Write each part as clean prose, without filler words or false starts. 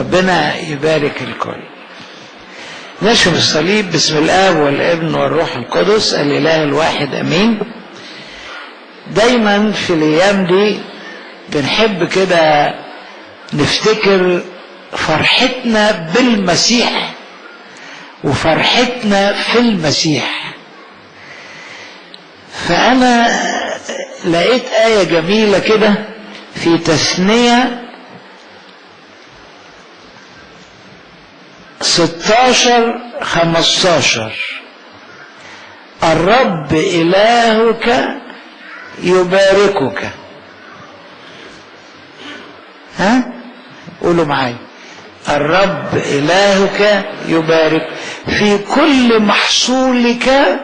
ربنا يبارك الكل. نشر الصليب. بسم الآب والابن والروح القدس الإله الواحد أمين. دايما في الأيام دي بنحب كده نفتكر فرحتنا بالمسيح وفرحتنا في المسيح. فأنا لقيت آية جميلة كده في تثنية 16-15: الرب إلهك يباركك. ها؟ قولوا معايا: الرب إلهك يبارك في كل محصولك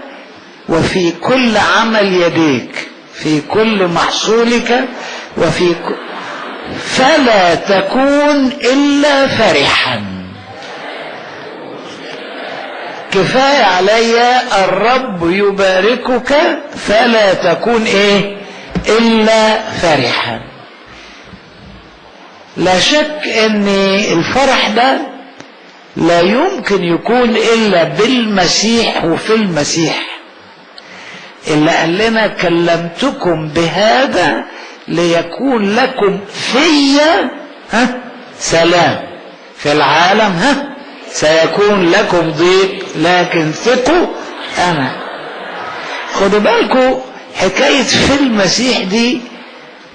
وفي كل عمل يديك، في كل محصولك وفي فلا تكون إلا فرحا. كفاية علي الرب يباركك فلا تكون إيه إلا فرحا. لا شك ان الفرح ده لا يمكن يكون الا بالمسيح وفي المسيح، اللي قال لنا: كلمتكم بهذا ليكون لكم في سلام، في العالم سيكون لكم ضيق لكن ثقوا انا. خدوا بالكم حكاية في المسيح دي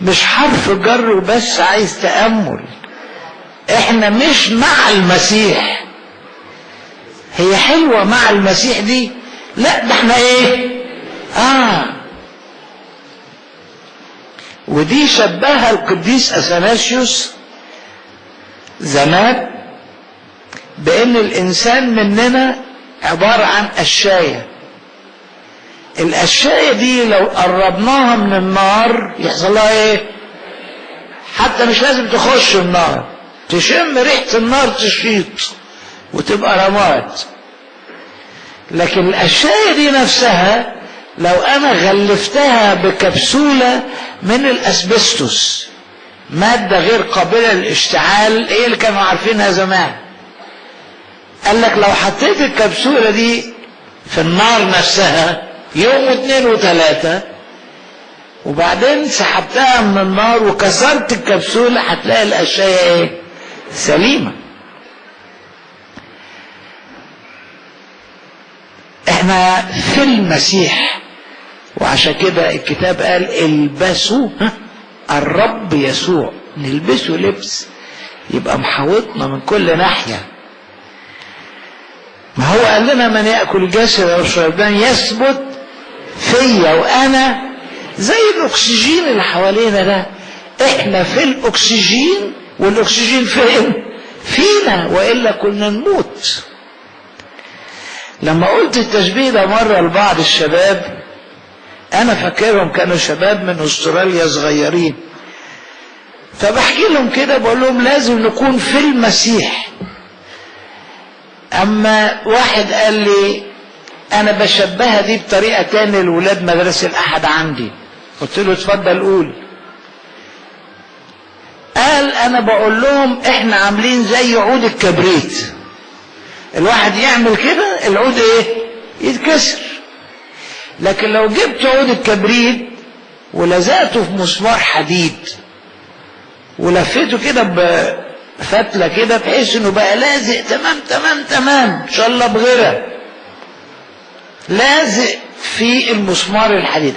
مش حرف جر وبس، عايز تأمل. احنا مش مع المسيح، هي حلوة مع المسيح دي، لا ده احنا ايه؟ ودي شبهها القديس اثناسيوس زمان بان الانسان مننا عبارة عن قشاية. القشاية دي لو قربناها من النار يحصل لها ايه؟ حتى مش لازم تخش النار، تشم ريحة النار تشيط وتبقى رماد. لكن القشاية دي نفسها لو انا غلفتها بكبسولة من الاسبستوس، مادة غير قابلة للاشتعال، ايه اللي كانوا عارفينها زمان؟ قال لك لو حطيت الكبسولة دي في النار نفسها يوم واثنين وثلاثة وبعدين سحبتها من النار وكسرت الكبسولة، هتلاقي الأشياء ايه؟ سليمة. احنا في المسيح، وعشان كده الكتاب قال: البسوا الرب يسوع. نلبسه لبس يبقى محوطنا من كل ناحية. ما هو قال لنا: من يأكل الجسد ويشرب الدم يثبت فيا وأنا. زي الأكسجين اللي حوالينا ده، احنا في الأكسجين والأكسجين فين؟ فينا، وإلا كنا نموت. لما قلت التشبيه ده مرة لبعض الشباب، أنا فاكرهم كانوا شباب من أستراليا صغيرين، فبحكي لهم كده بقول لهم لازم نكون في المسيح. اما واحد قال لي: انا بشبهها دي بطريقة تانية لولاد مدرسة الاحد عندي. قلت له: اتفضل قول. قال: انا بقول لهم احنا عاملين زي عود الكبريت، الواحد يعمل كده العود ايه؟ يتكسر. لكن لو جبت عود الكبريت ولزقته في مسمار حديد ولفيته كده فتلة كده بحيث انه بقى لازق تمام تمام تمام، ان شاء الله بغيره لازق في المسمار الحديد،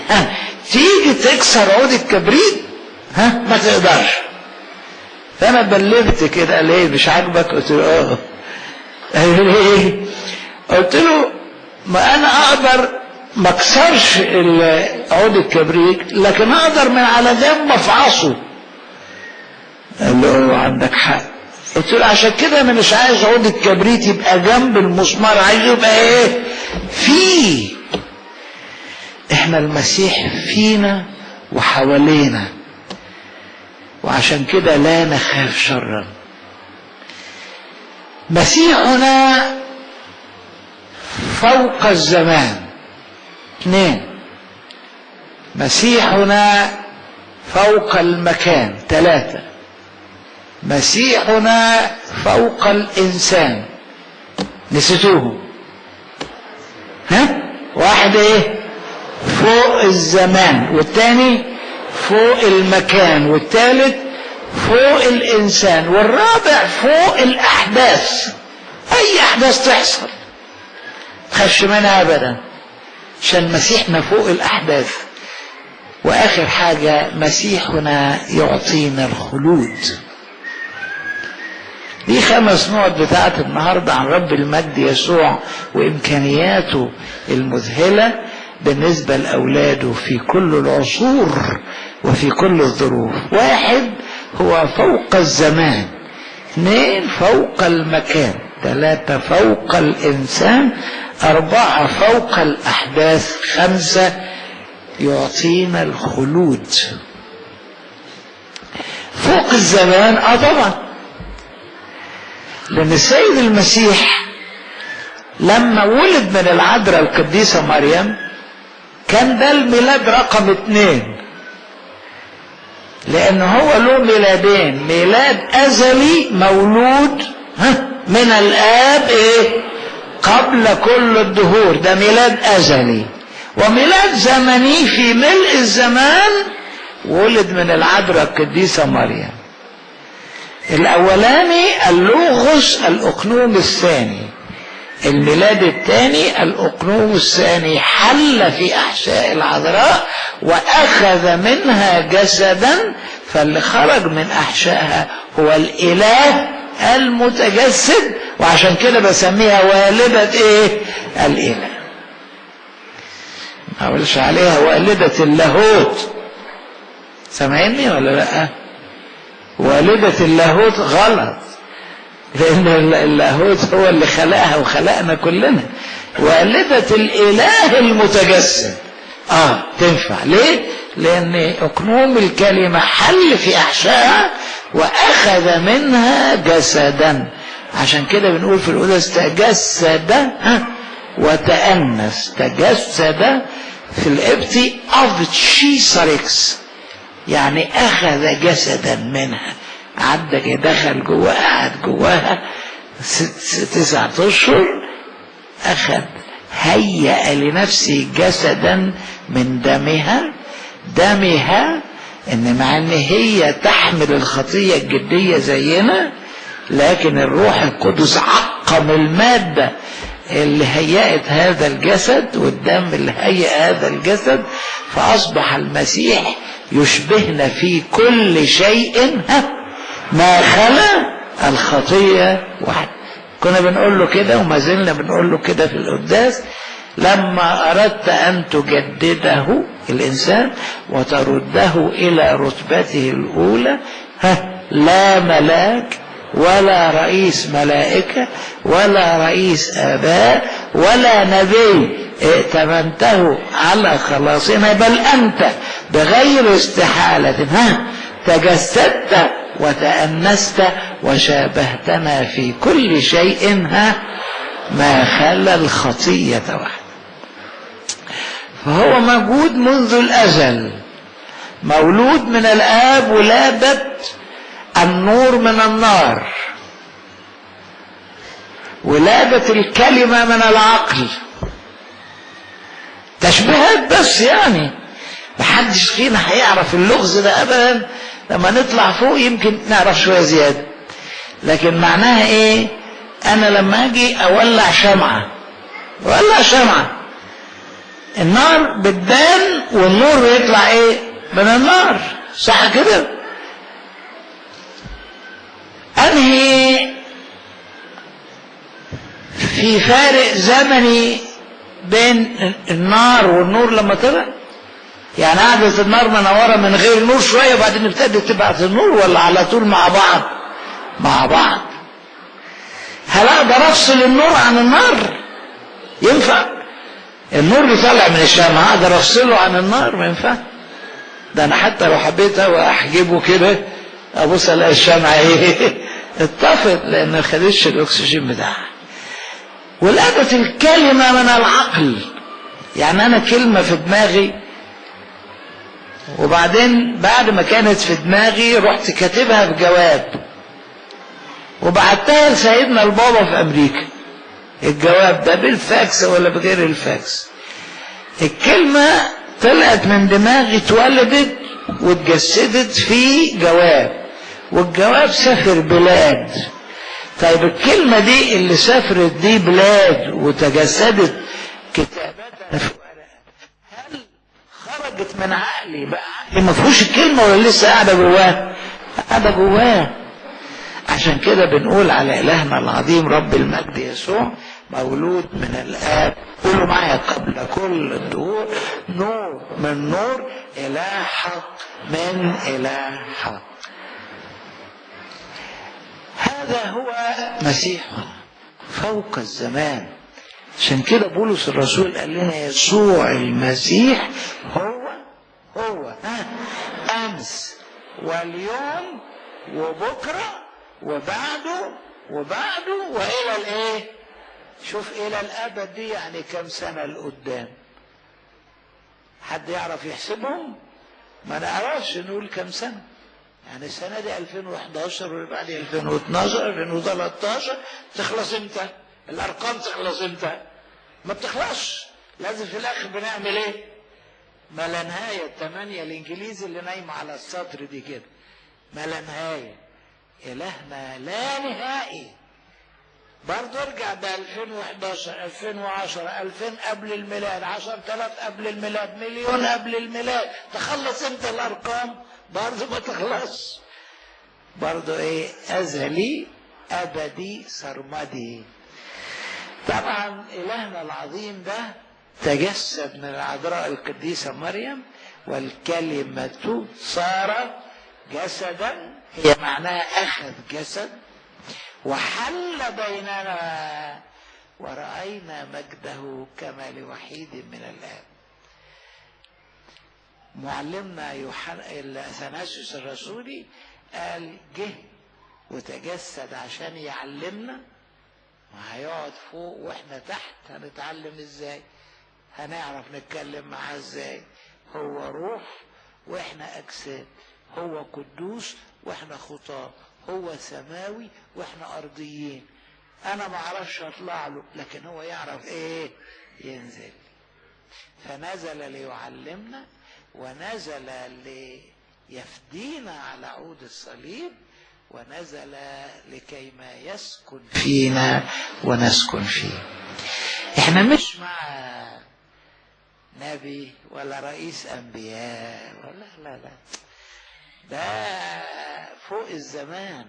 تيجي تكسر عود الكبريت ما تقدرش. فانا بلغت كده: قال ايه مش عاجبك؟ قلت له: قلت له: ما انا اقدر ما اكسرش عود الكبريت، لكن اقدر من على جنب افعصه. قال له: عندك حق. قلت له: عشان كده انا مش عايز عود الكبريت يبقى جنب المسمار، عايز يبقى ايه؟ فيه. احنا المسيح فينا وحوالينا، وعشان كده لا نخاف شرا. مسيحنا فوق الزمان. 2. مسيحنا فوق المكان. 3. مسيحنا فوق الإنسان. نسيتوه؟ ها؟ واحد ايه؟ فوق الزمان، والتاني فوق المكان، والتالت فوق الإنسان، والرابع فوق الأحداث. أي أحداث تحصل تخش منها أبدا، عشان مسيحنا فوق الأحداث. وآخر حاجة مسيحنا يعطينا الخلود. دي 5 نقط بتاعت النهاردة عن رب المجد يسوع وإمكانياته المذهلة بالنسبة لأولاده في كل العصور وفي كل الظروف. 1 هو فوق الزمان، 2 فوق المكان، 3 فوق الإنسان، 4 فوق الأحداث، 5 يعطينا الخلود. فوق الزمان طبعا، لأن السيد المسيح لما ولد من العذراء القديسة مريم كان ده الميلاد رقم 2، لأن هو له ميلادين: ميلاد أزلي مولود من الآب قبل كل الدهور، ده ميلاد أزلي، وميلاد زمني في ملء الزمان ولد من العذراء القديسة مريم. الأولاني اللوغوس الأقنوم الثاني، الميلاد الثاني الأقنوم الثاني حل في أحشاء العذراء وأخذ منها جسدا، فاللي خرج من أحشائها هو الإله المتجسد، وعشان كده بسميها والدة الإله. ما أقولش عليها والدة اللاهوت، سامعيني ولا لأ؟ والدة اللاهوت غلط، لأن اللاهوت هو اللي خلقها وخلقنا كلنا. والدة الإله المتجسد تنفع. ليه؟ لأن أقنوم الكلمة حل في أحشائها وأخذ منها جسدا، عشان كده بنقول في القدس تجسد وتأنس. تجسد في القبطي أفشيساركس، يعني أخذ جسدا منها، عدى دخل جواها، قعد جواها 9 أشهر، أخذ هيأ لنفسه جسدا من دمها، إن مع إن هي تحمل الخطية الجدية زينا، لكن الروح القدس عقم المادة اللي هيأت هذا الجسد والدم اللي هيأ هذا الجسد، فأصبح المسيح يشبهنا في كل شيء ما خلا الخطية واحد. كنا بنقول له كده وما زلنا بنقول له كده في القداس: لما أردت أن تجدده الإنسان وترده إلى رتبته الأولى، لا ملاك ولا رئيس ملائكة ولا رئيس آباء ولا نبي ائتمنته على خلاصنا، بل أنت بغير استحالة تجسدت وتأنست وشابهتنا في كل شيء ما خلا الخطية واحد. فهو موجود منذ الأزل، مولود من الآب ولادة النور من النار، ولادة الكلمة من العقل. تشبيهات بس، يعني محدش فينا هيعرف اللغز ده أبدا. لما نطلع فوق يمكن نعرف شوية زيادة، لكن معناها ايه؟ انا لما اجي اولع شمعة النار بتبان والنور بيطلع من النار، صح كده؟ انهي في فارق زمني بين النار والنور لما طلع؟ يعني قعدت النار منوره من غير نور شويه وبعدين ابتدت تبعت النور، ولا على طول مع بعض؟ هل اقدر افصل النور عن النار؟ ينفع؟ النور اللي طالع من الشمعة اقدر افصله عن النار؟ ما ينفع. ده انا حتى لو حبيت احجبه كده ابص الاقي الشمعة اتطفت، لان ما خدتش الاكسجين بتاعها. ولادة الكلمة من العقل، يعني انا كلمة في دماغي وبعدين بعد ما كانت في دماغي رحت كاتبها بجواب، وبعتها لسيدنا البابا في امريكا الجواب ده بالفاكس ولا بغير الفاكس. الكلمة طلعت من دماغي، اتولدت واتجسدت في جواب، والجواب سافر بلاد. طيب الكلمة دي اللي سافرت دي بلاد وتجسدت كتابة في ورقة، هل خرجت من عقلي بقى عقلي ما فيهوش الكلمة ولا لسه قاعدة جواه؟ قاعدة جواه. عشان كده بنقول على إلهنا العظيم رب المجد يسوع مولود من الآب، قولوا معايا قبل كل الدهور، نور من نور، إله حق من إله حق. هذا هو مسيحنا فوق الزمان. عشان كده بولس الرسول قال لنا يسوع المسيح هو أمس واليوم وبكرة وبعده وإلى الإيه؟ شوف إلى الأبد دي يعني كم سنة لقدام؟ حد يعرف يحسبهم؟ ما نعرفش نقول كم سنة. يعني السنة دي 2011 والبعد 2012 2013 تخلص امتى؟ الأرقام تخلص امتى؟ ما بتخلصش. لازم في الآخر بنعمل إيه؟ ما لا نهاية. 8 الإنجليزي اللي نايمة على السطر دي كده، ما لا نهاية. إلهنا لا نهائي. برضه ارجع ب 2011 2010 2000 قبل الميلاد، 10,000 قبل الميلاد، مليون قبل الميلاد، تخلص امتى الأرقام؟ برضه ما تخلص. برضه ايه؟ أزلي أبدي سرمدي. طبعا إلهنا العظيم ده تجسد من العذراء القديسة مريم، والكلمة صار جسدا، هي معناها أخذ جسد وحل بيننا ورأينا مجده كما لوحيد من الآب. معلمنا اثناسيوس الرسولي قال جه وتجسد عشان يعلمنا، وهيقعد فوق واحنا تحت. هنتعلم ازاي؟ هنعرف نتكلم معاه ازاي؟ هو روح واحنا اجساد، هو قدوس واحنا خطاه، هو سماوي واحنا ارضيين. انا ما اعرفش اطلع له، لكن هو يعرف ايه ينزل. فنزل ليعلمنا، ونزل ليفدينا على عود الصليب، ونزل لكي ما يسكن فينا ونسكن فيه. احنا مش مع نبي ولا رئيس انبياء ولا لا، ده فوق الزمان.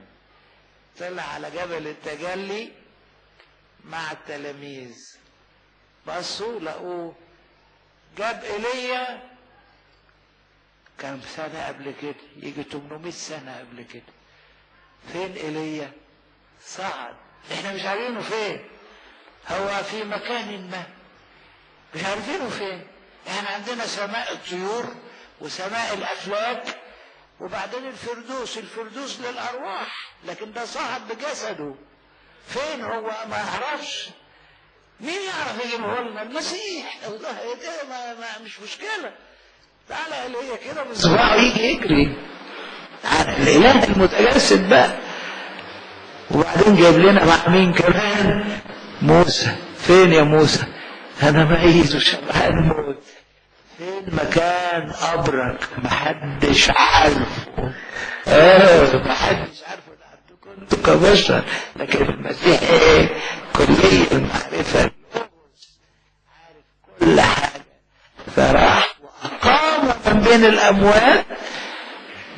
طلع على جبل التجلي مع التلاميذ، بصوا لقوه جاب ايليا كم سنة قبل كده، يجي 800 سنة قبل كده. فين ايليا؟ صعد، احنا مش عارفينه فين. هو في مكان ما مش عارفينه فين. احنا عندنا سماء الطيور وسماء الافلاك، وبعدين الفردوس للارواح، لكن ده صعد بجسده. فين هو؟ ما يعرفش. مين يعرف يجيبه لنا؟ المسيح. الله ده مش مشكله. تعالى ايليا كده بصباعه يجي يجري. تعالى الاله المتجسد بقى. وبعدين جايب لنا مع مين كمان؟ موسى. فين يا موسى؟ انا ميت وشبعان موت. فين مكان قبرك؟ محدش عارفه. محدش عارفه. كنت كبشر، لكن المسيح ايه؟ كلية المعرفة، عارف كل حاجة. فراح وأقام من بين الأموات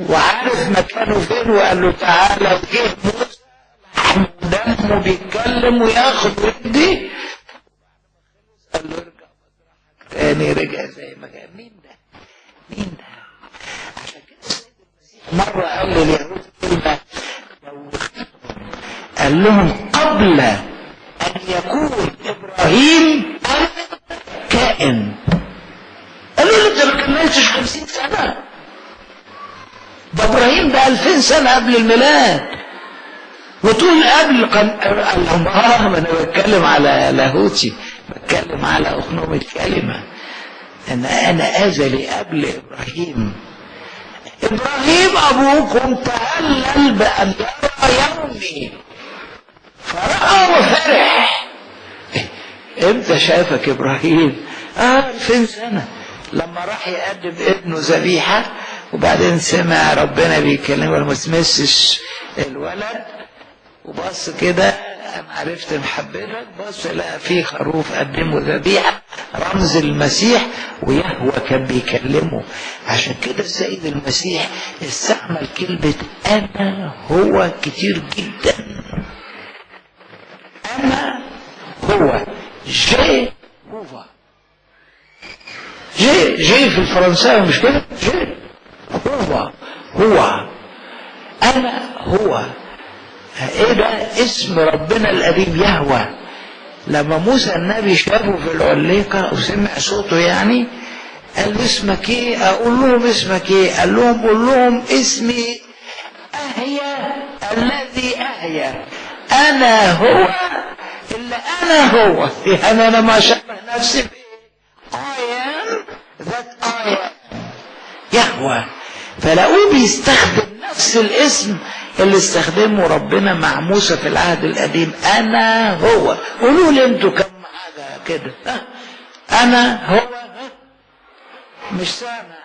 وعارف مكانه فين، وقال له تعالى. وجه موسى لحم ودمه بيتكلم وياخد ويدي. قال له ارجع مطرحك تاني. رجع زي ما كان. مين ده؟ عشان كده السيد المسيح مرة قال لليهود كلمة، قال لهم قبل أن يكون إبراهيم كائن. قالوا له أنت ما كملتش 50 سنة، ده إبراهيم ده 2000 سنة قبل الميلاد. وطول قبل قال لهم ما أنا بتكلم على لاهوتي، بتكلم على أخنوم الكلمة، أنا أزلي قبل إبراهيم. إبراهيم أبوكم تهلل بأن يرى يومي. فرأى وفرح. امتى شافك ابراهيم؟ 2000 سنة لما راح يقدم ابنه ذبيحة، وبعدين سمع ربنا بيكلمه ما تمسش الولد، وبص كده انا عرفت محبتك، بص لقى فيه خروف قدمه ذبيحة رمز المسيح، ويهوى كان بيكلمه. عشان كده السيد المسيح استعمل كلمة انا هو كتير جدا. انا هو جي هو جي في الفرنساوي مش كده؟ جي هو انا هو. ايه ده؟ اسم ربنا القديم يهوى. لما موسى النبي شافه في العليقة وسمع صوته يعني قال له اسمك ايه؟ اقول لهم اسمك ايه؟ قال لهم قول لهم اسمي اهيا الذي اهيا. انا هو اللي انا هو، يعني انا ما شبه نفسي بايه؟ I am that I am يهوى. فلاقوه بيستخدم نفس الاسم اللي استخدمه ربنا مع موسى في العهد القديم. انا هو. قولوا لي انتوا كم حاجه كده. انا هو مش سامع.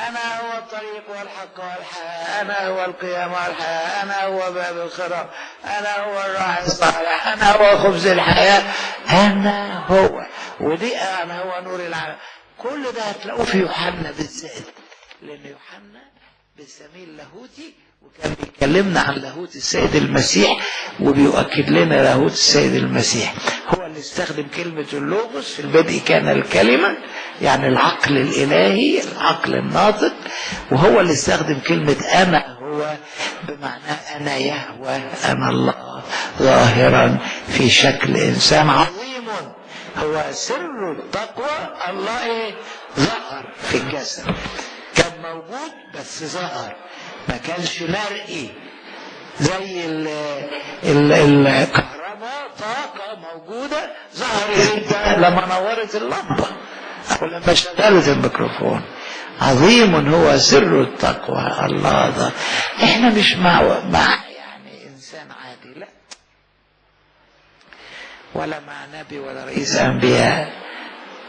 انا هو الطريق والحق والحياه، انا هو القيام والحياه، انا هو باب الخراف، انا هو الراعي الصالح، انا هو خبز الحياه، انا هو. ودي انا هو نور العالم. كل ده هتلاقوه في يوحنا بالذات، لان يوحنا بيسميه اللاهوتي، وكان بيكلمنا عن لاهوت السيد المسيح وبيؤكد لنا لاهوت السيد المسيح. هو اللي استخدم كلمة اللوغوس، في البدء كان الكلمة، يعني العقل الإلهي، العقل الناطق. وهو اللي استخدم كلمة أنا هو، بمعنى أنا يهوى، أنا الله ظاهرا في شكل إنسان عظيم. هو سر التقوى. الله إيه؟ ظهر في الجسد، كان موجود بس ظهر، ما كانش مرئي زي الكهرباء. طاقة موجودة ظهرت لما نورت اللمبة أو لما شغلت الميكروفون. عظيم هو سر التقوى. الله ده احنا مش مع يعني إنسان عادي، لا، ولا مع نبي ولا رئيس أنبياء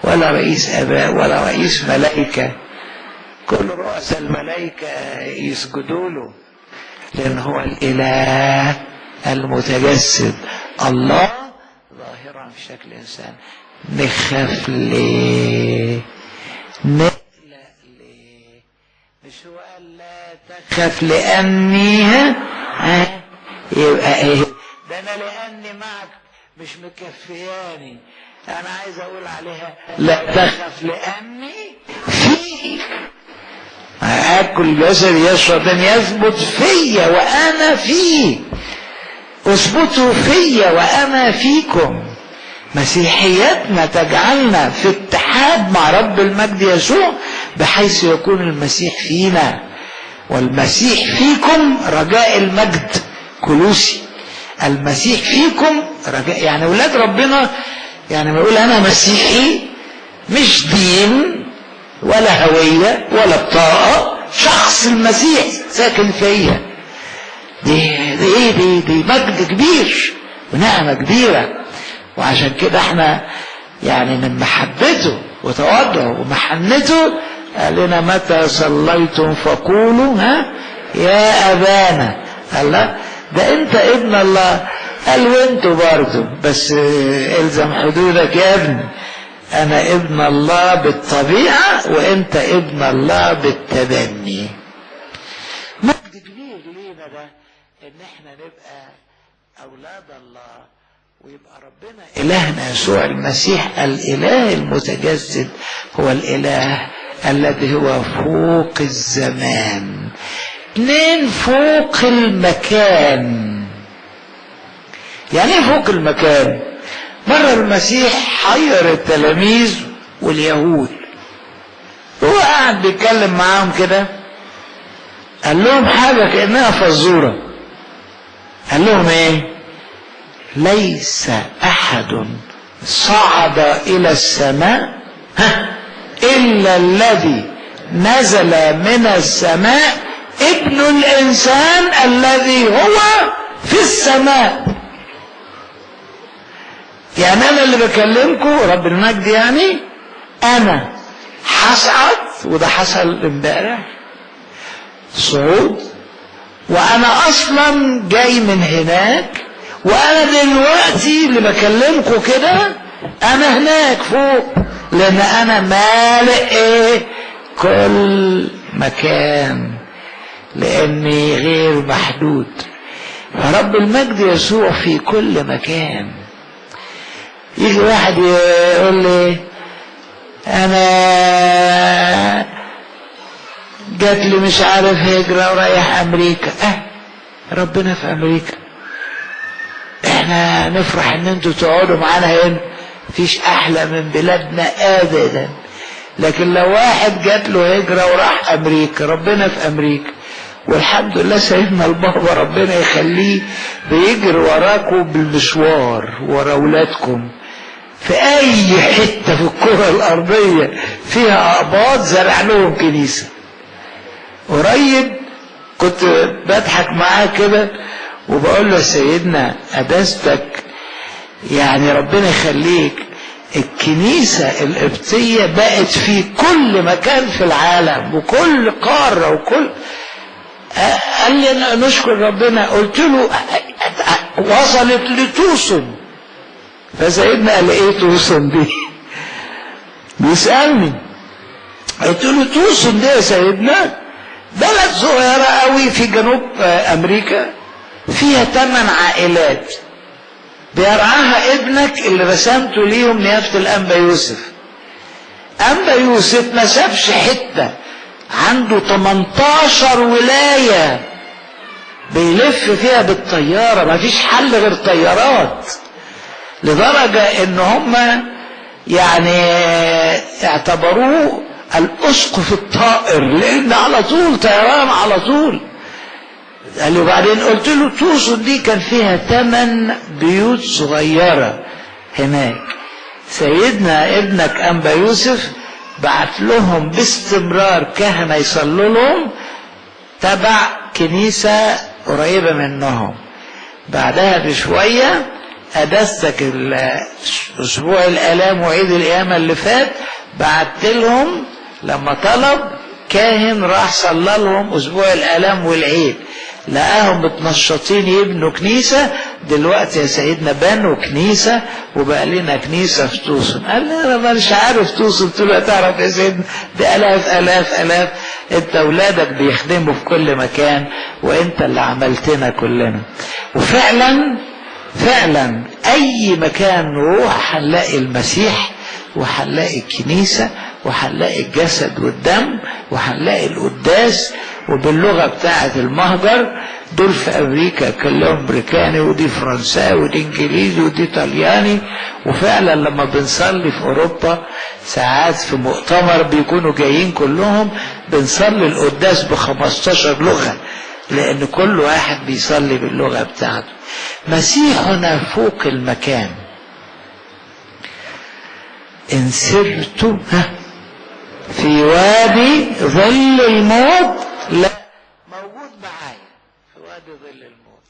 ولا رئيس آباء ولا رئيس ملائكة. كل رؤساء الملائكة يسجدوا له، لأن هو الإله المتجسد، الله ظاهرا في شكل إنسان. نخاف ليه؟ نقلق ليه؟ مش هو قال لا تخاف لأني يبقى إيه؟ ده أنا لأني معك مش مكفياني. أنا عايز أقول عليها لا تخاف لأني فيك. أكل جسد يشرب دم يثبت فيا وأنا فيه. اثبتوا فيا وأنا فيكم. مسيحيتنا تجعلنا في اتحاد مع رب المجد يسوع، بحيث يكون المسيح فينا والمسيح فيكم رجاء المجد. كولوسي المسيح فيكم رجاء، يعني ولاد ربنا. يعني ما يقول أنا مسيحي مش دين ولا هوية ولا بطاقة، شخص المسيح ساكن فيا. دي مجد كبير ونعمة كبيرة. وعشان كده احنا يعني من محبته وتواضعه ومحنته قال لنا متى صليتم فقولوا يا أبانا. الله ده انت ابن الله. قال وانتوا برضو، بس الزم حدودك يا ابني. انا ابن الله بالطبيعة وانت ابن الله بالتبني. مجد كبير لينا ده ان احنا نبقى اولاد الله، ويبقى ربنا الهنا يسوع المسيح الاله المتجسد هو الاله الذي هو فوق الزمان. 2 فوق المكان. يعني ايه فوق المكان؟ مرة المسيح حير التلاميذ واليهود، هو قاعد بيتكلم معاهم كده، قال لهم حاجة كأنها فزورة. قال لهم ايه؟ ليس احد صعد الى السماء الا الذي نزل من السماء ابن الانسان الذي هو في السماء. يعني انا اللي بكلمكم رب المجد، يعني انا هصعد، وده حصل امبارح صعود، وانا اصلا جاي من هناك، وانا دلوقتي اللي بكلمكم كده انا هناك فوق، لان انا مالئ كل مكان، لاني غير محدود. فرب المجد يسوع في كل مكان. يجي واحد يقول لي انا جات لي مش عارف هجرة ورايح امريكا. ربنا في امريكا، احنا نفرح ان انتوا تقعدوا معانا هنا، مفيش احلى من بلادنا ابدا. لكن لو واحد جات له هجرة وراح امريكا، ربنا في امريكا. والحمد لله سيدنا البابا ربنا يخليه بيجري وراكم بالمشوار ورا اولادكم في اي حتة في الكرة الارضية فيها اقباط زرع لهم كنيسة. قريب كنت بضحك معاه كده وبقول له سيدنا قداستك يعني ربنا يخليك، الكنيسة القبطية بقت في كل مكان في العالم وكل قارة وكل. قال لي نشكر ربنا. قلت له وصلت لتوسن. فسيدنا قال ايه توسن دي؟ بيسألني. قلت له توسن دي يا سيدنا بلد صغيرة قوي في جنوب امريكا، فيها 8 عائلات بيرعاها ابنك اللي رسمته ليهم نيافة الانبا يوسف. انبا يوسف ما سابش حتة، عنده 18 ولاية بيلف فيها بالطيارة، ما فيش حل غير طيارات، لدرجة ان هم يعني اعتبروه الاسقف الطائر، لان على طول طيران على طول. قال لي وبعدين قلت له توسن دي كان فيها 8 بيوت صغيرة هناك. سيدنا ابنك انبا يوسف بعت لهم باستمرار كهنة يصلوا لهم تبع كنيسة قريبة منهم. بعدها بشوية قداستك الاسبوع الالام وعيد القيامة اللي فات بعت لهم لما طلب كاهن راح صلى لهم اسبوع الالام والعيد، لقاهم متنشطين يبنوا كنيسة. دلوقتي يا سيدنا بنوا كنيسة وبقى لنا كنيسة في توسن. قال لي انا مش عارف توسن. قلت له تعرف يا سيدنا ده الاف انت اولادك بيخدموا في كل مكان، وانت اللي عملتنا كلنا. وفعلا فعلا اي مكان نروح هنلاقي المسيح، وهنلاقي الكنيسة، وهنلاقي الجسد والدم، وهنلاقي القداس. وباللغة بتاعة المهجر دول في امريكا كلهم امريكاني، ودي فرنساوي، ودي انجليزي، ودي طلياني. وفعلا لما بنصلي في اوروبا ساعات في مؤتمر بيكونوا جايين كلهم، بنصلي القداس ب15 لغة، لان كل واحد بيصلي باللغة بتاعته. مسيحنا فوق المكان. إن سرت في وادي ظل الموت، لا موجود معايا في وادي ظل الموت،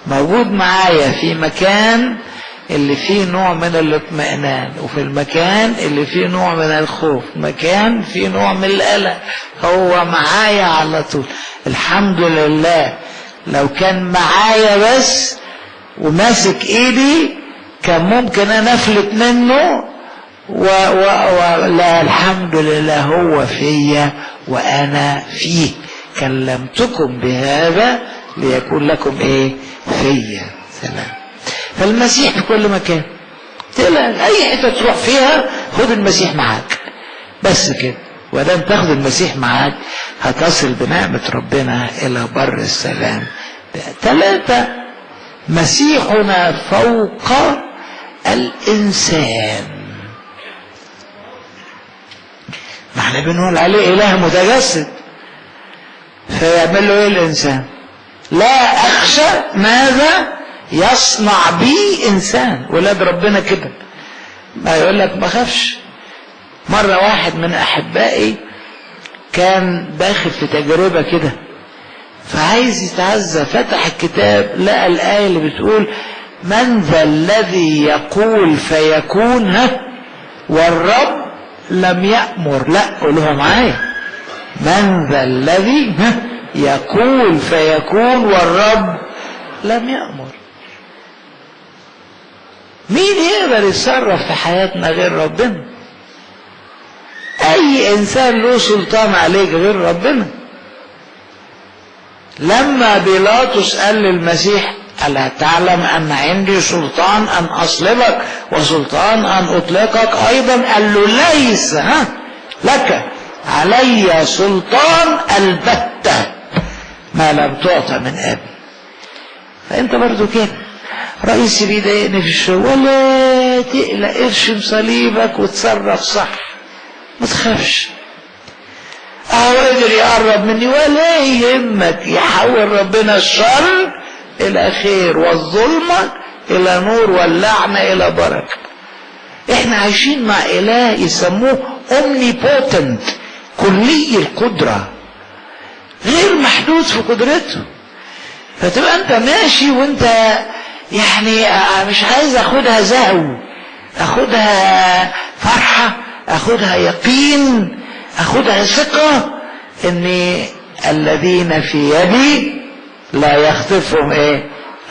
موجود معايا في مكان اللي فيه نوع من الاطمئنان، وفي المكان اللي فيه نوع من الخوف، مكان فيه نوع من القلق، هو معايا على طول. الحمد لله. لو كان معايا بس وماسك ايدي كان ممكن انا افلت منه، لا الحمد لله هو فيا وانا فيه. كلمتكم بهذا ليكون لكم ايه؟ فيا سلام. فالمسيح في كل مكان. اي حته تروح فيها خد المسيح معاك بس كده. ودام تاخد المسيح معاك هتصل بنعمة ربنا الى بر السلام. 3 مسيحنا فوق الانسان. ما احنا بنقول عليه اله متجسد، فيعمل له ايه الانسان؟ لا اخشى ماذا يصنع بي انسان. ولاد ربنا كده ما يقول لك ما خافش. مرة واحد من احبائي كان داخل في تجربة كده فعايز يتعزى، فتح الكتاب لقى الآية اللي بتقول من ذا الذي يقول فيكون والرب لم يأمر. لا، قولوها معايا، من ذا الذي يقول فيكون والرب لم يأمر. مين يقدر يتصرف في حياتنا غير ربنا؟ اي انسان له سلطان عليك غير ربنا. لما بيلاطس قال للمسيح ألا تعلم أن عندي سلطان أن أصلبك وسلطان أن أطلقك أيضا؟ قال له ليس لك علي سلطان البتة ما لم تعطى من أبي. فأنت برضو كده، رئيسي بيضايقني في الشغل، ولا تقلق، ارشم صليبك وتصرف صح، ما تخافش، اهو قدر يقرب مني، ولا يهمك، يحول ربنا الشر الى خير والظلمة الى نور واللعنة الى بركة. احنا عايشين مع اله يسموه omnipotent، كلي القدرة، غير محدود في قدرته. فتبقى انت ماشي وانت يعني مش عايز اخدها زهو، اخدها فرحة، اخدها يقين، اخدها ثقة ان الذين في يدي لا يخطفهم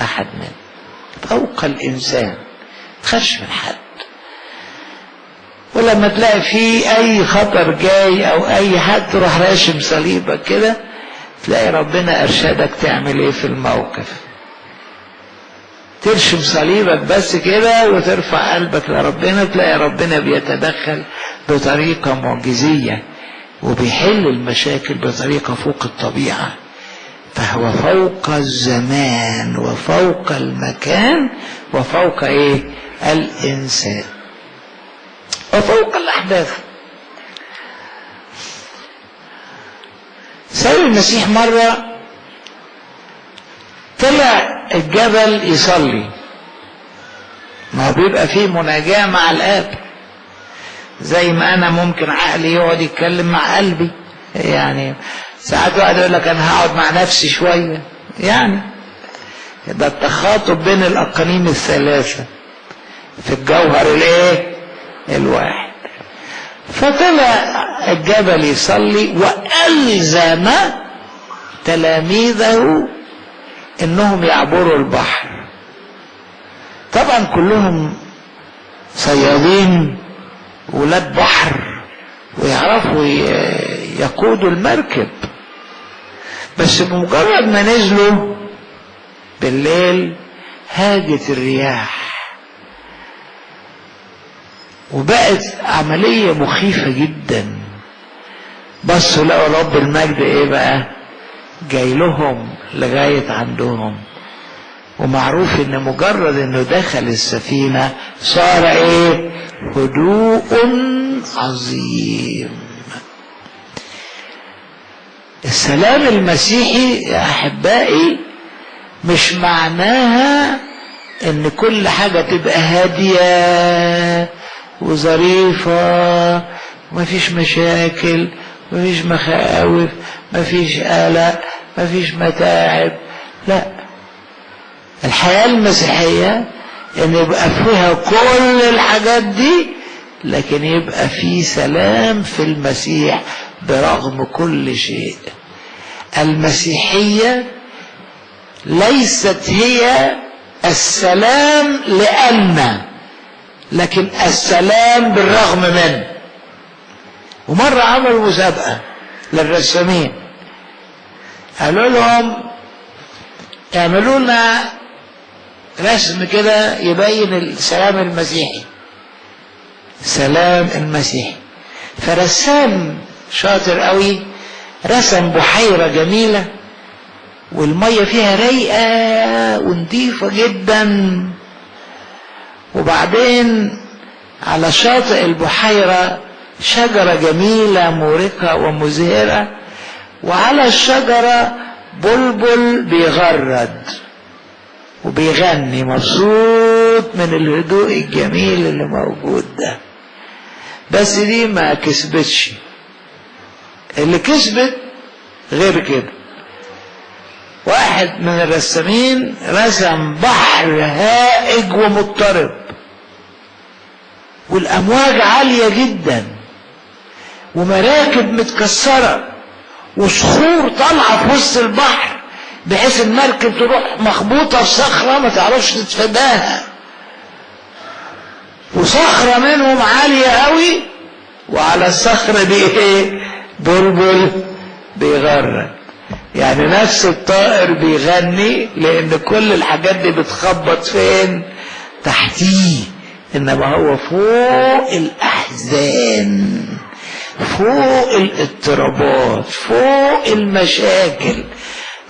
احد منهم. فوق الانسان، تخافش من حد. ولما تلاقي فيه اي خطر جاي او اي حد، تروح راشم صليبك كده، تلاقي ربنا ارشادك تعمل ايه في الموقف. ترشم صليبك بس كده وترفع قلبك لربنا، تلاقي ربنا بيتدخل بطريقة معجزية وبيحل المشاكل بطريقة فوق الطبيعة. فهو فوق الزمان وفوق المكان وفوق الإنسان وفوق الأحداث. سيد المسيح مرة طلع الجبل يصلي، ما بيبقى فيه مناجاة مع الآب، زي ما أنا ممكن عقلي يقعد يتكلم مع قلبي. يعني ساعات واحد يقول لك أنا هقعد مع نفسي شوية، يعني ده التخاطب بين الأقانيم الثلاثة في الجوهر الواحد. فطلع الجبل يصلي وألزم تلاميذه انهم يعبروا البحر. طبعا كلهم صيادين ولاد بحر ويعرفوا يقودوا المركب، بس بمجرد ما نزلوا بالليل هاجت الرياح وبقت عملية مخيفة جدا. بصوا لقوا رب المجد بقى جاي لهم لغاية عندهم، ومعروف ان مجرد انه دخل السفينة صار هدوء عظيم. السلام المسيحي يا احبائي مش معناها ان كل حاجة تبقى هادية وظريفة ومفيش مشاكل مفيش مخاوف مفيش قلق مفيش متاعب. لا، الحياة المسيحية ان يبقى فيها كل الحاجات دي، لكن يبقى في سلام في المسيح برغم كل شيء. المسيحية ليست هي السلام لكن السلام بالرغم منه. ومرة عملوا مسابقة للرسامين، قالوا لهم اعملوا لنا رسم كده يبين السلام المسيحي، سلام المسيحي. فرسام شاطر قوي رسم بحيرة جميلة والمية فيها رايقة ونظيفة جدا، وبعدين على شاطئ البحيرة شجرة جميلة مورقة ومزهرة، وعلى الشجرة بلبل بيغرد وبيغني مبسوط من الهدوء الجميل اللي موجود ده. بس دي ما كسبتش، اللي كسبت غير كده. واحد من الرسامين رسم بحر هائج ومضطرب والامواج عالية جدا ومراكب متكسرة وصخور طالعة في وسط البحر بحيث المركب تروح مخبوطة في صخرة ما تعرفش تتفاداها، وصخرة منهم عالية قوي وعلى الصخرة دي ايه؟ بلبل بيغرد. يعني نفس الطائر بيغني لان كل الحاجات دي بتخبط فين؟ تحتيه، انما هو فوق الاحزان، فوق الاضطرابات، فوق المشاكل.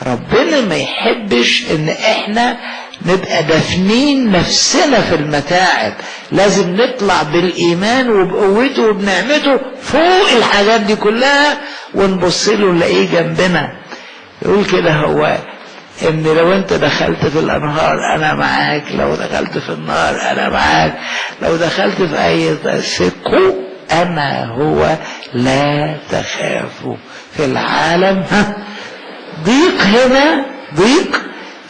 ربنا ما يحبش ان احنا نبقى دافنين نفسنا في المتاعب، لازم نطلع بالايمان وبقوته وبنعمته فوق الحاجات دي كلها ونبص له نلاقيه جنبنا. يقول كده هو ان لو انت دخلت في الانهار انا معاك، لو دخلت في النار انا معاك، لو دخلت في اي ثقوا انا هو لا تخافوا. في العالم ضيق، هنا ضيق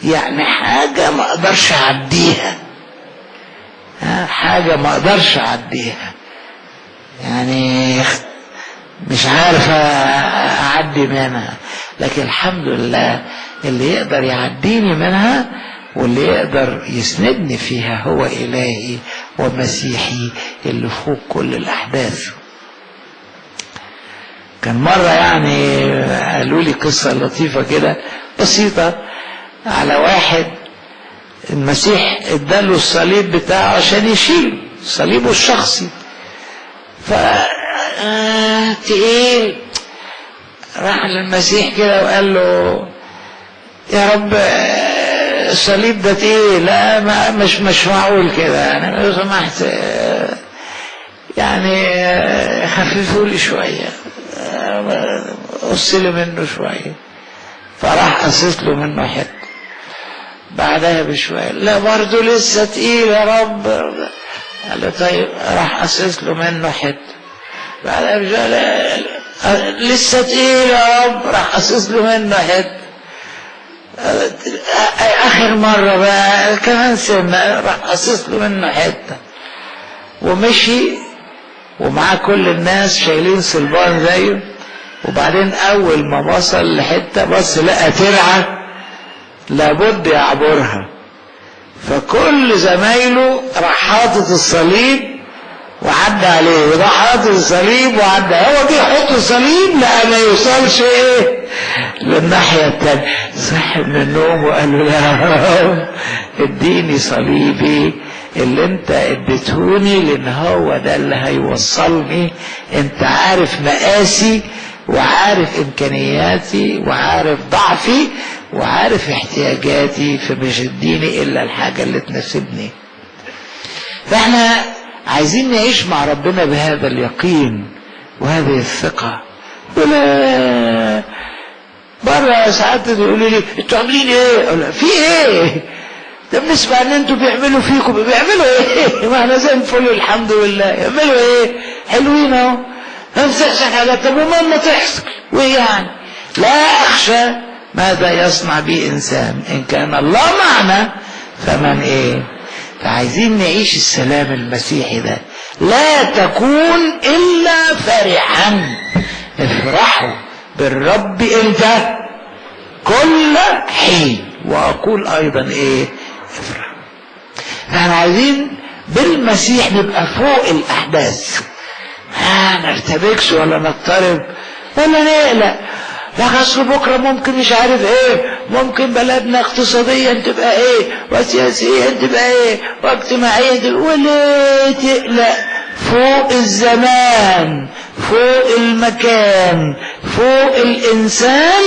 يعني حاجة ما اقدرش اعديها، حاجة ما اقدرش اعديها، يعني مش عارف اعدي منها، لكن الحمد لله اللي يقدر يعديني منها واللي يقدر يسندني فيها هو إلهي ومسيحي اللي فوق كل الأحداث. كان مرة يعني قالوا لي قصة لطيفة كده بسيطة على واحد المسيح اداله الصليب بتاعه عشان يشيله، صليبه الشخصي، تقيل. راح للمسيح كده وقال له يا رب الصليب ده تقيل، لا مش معقول كده، يعني لو سمحت يعني خففوا لي شويه، قص لي منه شويه. فراح قصص له منه حته. بعدها بشويه لا برضه لسه تقيل يا رب. قال له طيب، راح قصص له منه حته. بعدها بشويه لسه تقيل يا رب، راح قصص له منه حته. اخر مرة بقى كمان سنة، راح قصص له منه حتة ومشي ومعاه كل الناس شايلين صلبان زيه. وبعدين اول ما وصل لحتة بص لقى ترعة لابد يعبرها، فكل زمايله راح حاطط الصليب وعدى عليه، وده حاطط الصليب وعدى، هو جه يحط الصليب لا ما يوصلش ايه للناحية التانية. صح من النوم وقال له لا اديني صليبي اللي انت اديتهوني لان هو ده اللي هيوصلني، انت عارف مقاسي وعارف امكانياتي وعارف ضعفي وعارف احتياجاتي، فمش اديني الا الحاجة اللي تناسبني. فاحنا عايزين نعيش مع ربنا بهذا اليقين وهذه الثقة. ولا بره ساعات يقولوا لي انتوا عاملين ايه؟ اقول في ايه؟ ده بنسمع ان انتوا بيعملوا فيكم، بيعملوا ايه؟ ما احنا زي الفل الحمد لله. يعملوا ايه؟ حلوين اهو، هنسحسح على طب وما تحصل وايه يعني؟ لا اخشى ماذا يصنع بي انسان، ان كان الله معنا فمن ايه؟ فعايزين نعيش السلام المسيحي ده. لا تكون الا فرحا، افرحوا بالرب انت كل حين، واقول ايضا ايه؟ افرح. احنا عايزين بالمسيح نبقى فوق الاحداث، ما نرتبكش ولا نضطرب ولا نقلق. لا اصل بكره ممكن مش عارف ايه، ممكن بلدنا اقتصاديا تبقى ايه وسياسيا تبقى ايه واجتماعيا تبقى، ولا تقلق. فوق الزمان، فوق المكان، فوق الانسان،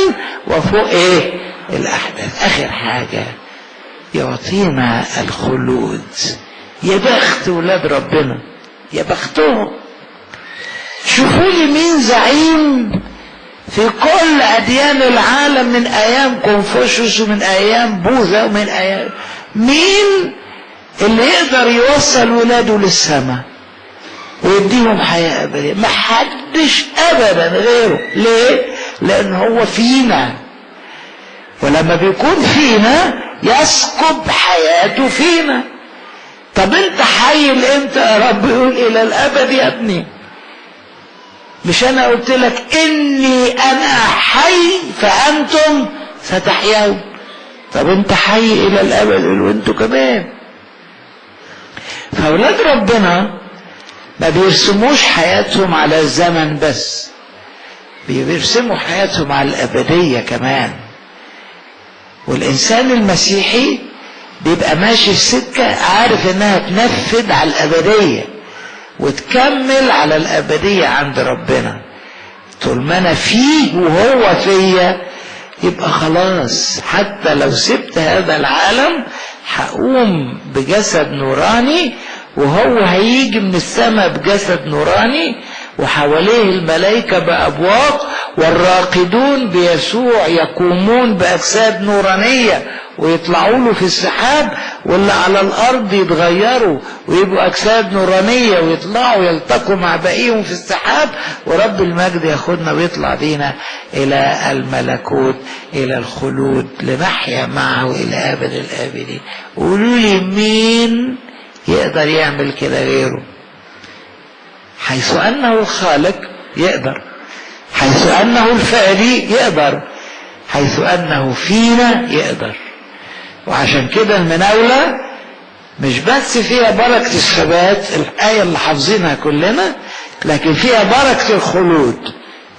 وفوق ايه؟ الاحداث. اخر حاجه يعطينا الخلود. يا بخت ولاد ربنا، يا بختهم. شوفوا لي مين زعيم في كل أديان العالم من أيام كونفوشيوس ومن أيام بوذا ومن أيام، مين اللي يقدر يوصل ولاده للسماء ويديهم حياة أبدية؟ ما حدش أبدا غيره. ليه؟ لأن هو فينا. ولما بيكون فينا يسكب حياته فينا. طب انت حي لامتى يا رب؟ يقول الى الابد يا ابني. مش انا قلت لك اني انا حي فانتم ستحيون؟ طب انت حي الى الابد وانتوا كمان. فاولاد ربنا ما بيرسموش حياتهم على الزمن بس، بيرسموا حياتهم على الابدية كمان. والانسان المسيحي بيبقى ماشي في سكة عارف انها تنفذ على الابدية وتكمل على الابدية عند ربنا. طول ما انا فيه وهو فيا يبقى خلاص، حتى لو سبت هذا العالم هقوم بجسد نوراني، وهو هيجي من السماء بجسد نوراني، وحواليه الملائكة بأبواق، والراقدون بيسوع يقومون بأجساد نورانية ويطلعوا له في السحاب، واللي على الأرض يتغيروا ويبقوا أجساد نورانية ويطلعوا يلتقوا مع باقيهم في السحاب، ورب المجد ياخدنا ويطلع بينا إلى الملكوت، إلى الخلود، لنحيا معه إلى أبد الآبدين. قولوا لي مين يقدر يعمل كده غيره؟ حيث أنه الخالق يقدر، حيث أنه الفاعلي يقدر، حيث أنه فينا يقدر. وعشان كده المناولة مش بس فيها بركة الثبات، الآية اللي حافظينها كلنا، لكن فيها بركة الخلود.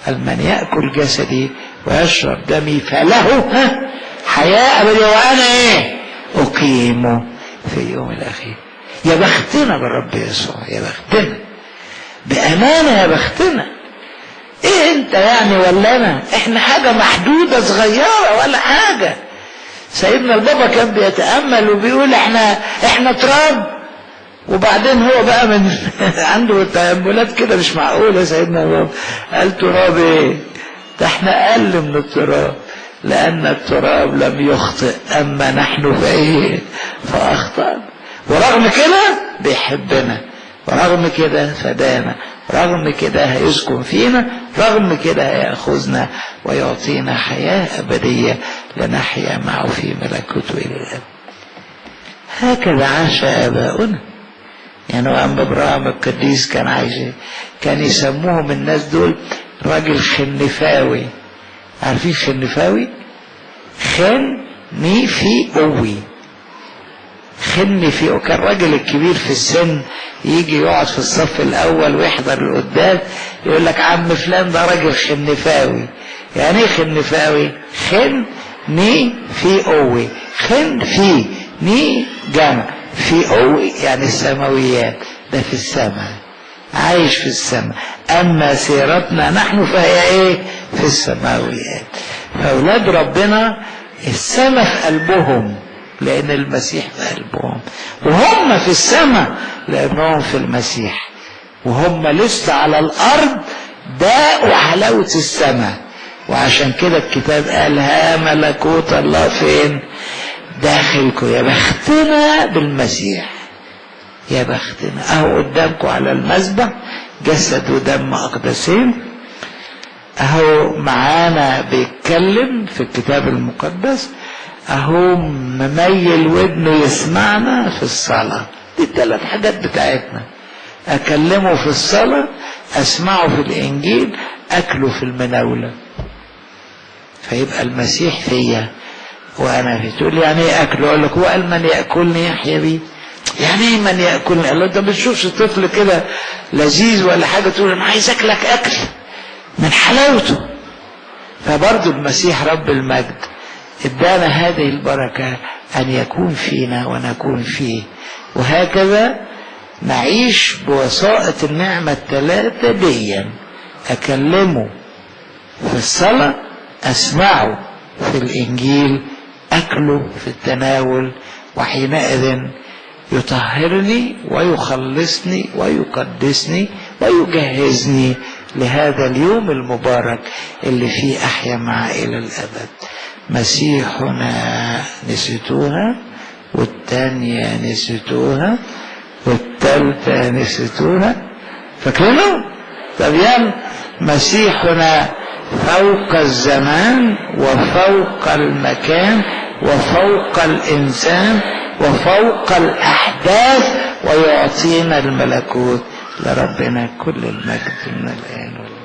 من يأكل جسدي ويشرب دمي فله حياة أبدية وأنا أقيمه في اليوم الأخير. يا بختنا بالرب يسوع، يا بختنا بأمانة، يا بختنا. ايه انت يعني ولا انا؟ احنا حاجة محدودة صغيرة ولا حاجة. سيدنا البابا كان بيتأمل وبيقول احنا تراب. وبعدين هو بقى من عنده تأملات كده مش معقولة. سيدنا البابا قال تراب ايه؟ ده احنا اقل من التراب، لان التراب لم يخطئ، اما نحن فايه؟ فاخطأنا. ورغم كده بيحبنا، ورغم كده فدانا، رغم كده هيسكن فينا، رغم كده هيأخذنا ويعطينا حياة أبدية لنحيا معه في ملكوته إلى الأبد. هكذا عاش آباؤنا. يعني وأنبا إبراهيم القديس كان عايش، كان يسموهم الناس دول راجل خنفاوي. عارفين خنفاوي؟ خني في قوي، خني في. وكان راجل الكبير في السن يجي يقعد في الصف الاول ويحضر القداس، يقول لك عم فلان ده راجل خنفاوي. يعني ايه خنفاوي؟ خن ني في قوي، خن في ني جمع في قوي، يعني السماويات. ده في السماء، عايش في السماء. اما سيرتنا نحن فهي ايه؟ في السماويات. فاولاد ربنا السماء في قلبهم لأن المسيح في قلبهم، وهم في السماء لأنهم في المسيح، وهم لسه على الأرض داقوا حلاوة السماء. وعشان كده الكتاب قال ها ملكوت الله فين؟ داخلكم. يا بختنا بالمسيح، يا بختنا. اهو قدامكم على المذبح جسد ودم أقدسين، اهو معانا بيتكلم في الكتاب المقدس، اهو مميل ودنه يسمعنا في الصلاة. دي الثلاث حاجات بتاعتنا: اكلمه في الصلاة، اسمعه في الانجيل، اكله في المناولة. فيبقى المسيح فيا وانا فيه. تقول يعني ايه اكله؟ اقول لك هو قال من ياكلني يحيا بي. يعني ايه من ياكلني؟ قال له انت ما بتشوفش طفل كده لذيذ ولا حاجة تقول انا عايز اكلك اكل من حلاوته؟ فبرضه المسيح رب المجد ادانا هذه البركة ان يكون فينا ونكون فيه، وهكذا نعيش بوسائط النعمة الثلاثة دي: اكلمه في الصلاة، اسمعه في الانجيل، اكله في التناول. وحينئذ يطهرني ويخلصني ويقدسني ويجهزني لهذا اليوم المبارك اللي فيه احيا معه الى الابد. مسيحنا نسيتوها، والتانية نسيتوها، والتالتة نسيتوها. فاكرينه؟ طب يلا مسيحنا فوق الزمان وفوق المكان وفوق الإنسان وفوق الأحداث، ويعطينا الملكوت. لربنا كل المجد من الآن والآن.